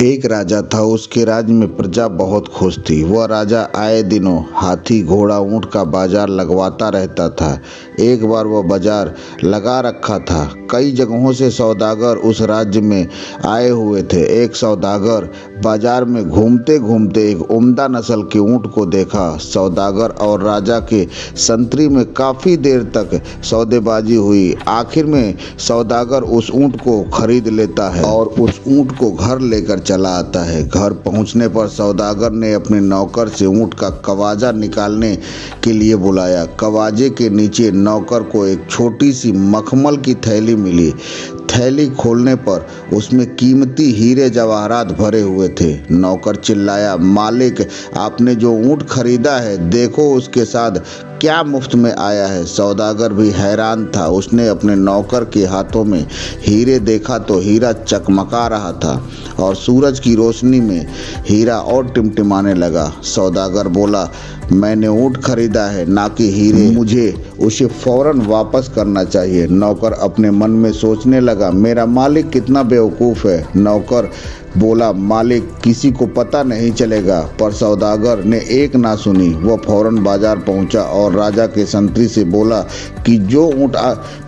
एक राजा था। उसके राज्य में प्रजा बहुत खुश थी। वह राजा आए दिनों हाथी घोड़ा ऊंट का बाजार लगवाता रहता था। एक बार वह बाजार लगा रखा था। कई जगहों से सौदागर उस राज्य में आए हुए थे। एक सौदागर बाजार में घूमते घूमते एक उम्दा नस्ल के ऊंट को देखा। सौदागर और राजा के संतरी में काफ़ी देर तक सौदेबाजी हुई। आखिर में सौदागर उस ऊंट को खरीद लेता है और उस ऊंट को घर लेकर चला आता है। घर पहुंचने पर सौदागर ने अपने नौकर से ऊंट का कवाजा निकालने के लिए बुलाया। कवाजे के नीचे नौकर को एक छोटी सी मखमल की थैली मिली। थैली खोलने पर उसमें कीमती हीरे जवाहरात भरे हुए थे। नौकर चिल्लाया, मालिक, आपने जो ऊंट खरीदा है, देखो उसके साथ क्या मुफ्त में आया है। सौदागर भी हैरान था। उसने अपने नौकर के हाथों में हीरे देखा तो हीरा चकमका रहा था और सूरज की रोशनी में हीरा और टिमटिमाने लगा। सौदागर बोला, मैंने ऊंट खरीदा है, ना कि हीरे। मुझे उसे फौरन वापस करना चाहिए। नौकर अपने मन में सोचने लगा, मेरा मालिक कितना बेवकूफ़ है। नौकर बोला, मालिक, किसी को पता नहीं चलेगा। पर सौदागर ने एक ना सुनी। वह फौरन बाजार पहुंचा और राजा के संतरी से बोला कि जो ऊँट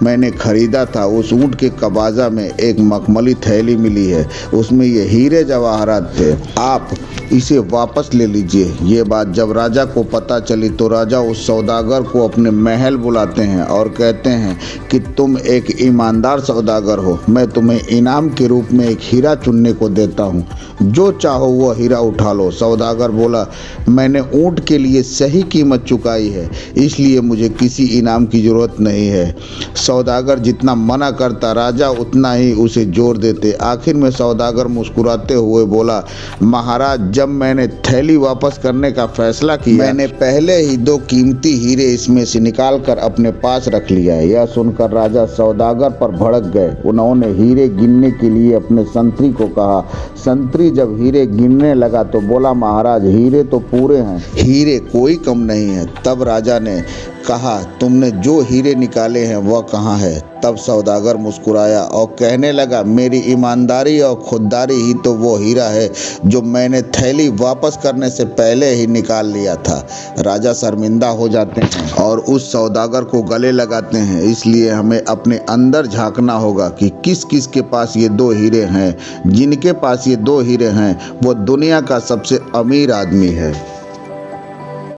मैंने खरीदा था, उस ऊँट के कबाजा में एक मखमली थैली मिली है। उसमें ये हीरे जवाहरात थे। आप इसे वापस ले लीजिए। ये बात जब राजा को पता चली तो राजा उस सौदागर को अपने महल बुलाते हैं और कहते हैं कि तुम एक ईमानदार सौदागर हो। मैं तुम्हें इनाम के रूप में एक हीरा चुनने को देता हूँ। जो चाहो वह हीरा उठा लो। सौदागर बोला, मैंने ऊंट के लिए सही कीमत चुकाई है, इसलिए मुझे किसी इनाम की जरूरत नहीं है। सौदागर जितना मना करता, राजा उतना ही उसे जोर देते। आखिर में सौदागर मुस्कुराते हुए बोला, महाराज, जब मैंने थैली वापस करने का फैसला किया, मैंने पहले ही 2 कीमती हीरे इसमें से निकाल कर अपने पास रख लिया। यह सुनकर राजा सौदागर पर भड़क गए। उन्होंने हीरे गिनने के लिए अपने संतरी को कहा। संतरी जब हीरे गिनने लगा तो बोला, महाराज, हीरे तो पूरे हैं, हीरे कोई कम नहीं है। तब राजा ने कहा, तुमने जो हीरे निकाले हैं वह कहाँ है? तब सौदागर मुस्कुराया और कहने लगा, मेरी ईमानदारी और खुददारी ही तो वो हीरा है जो मैंने थैली वापस करने से पहले ही निकाल लिया था। राजा शर्मिंदा हो जाते हैं और उस सौदागर को गले लगाते हैं। इसलिए हमें अपने अंदर झांकना होगा कि किस किस के पास ये 2 हीरे हैं। जिनके पास ये 2 हीरे हैं वो दुनिया का सबसे अमीर आदमी है।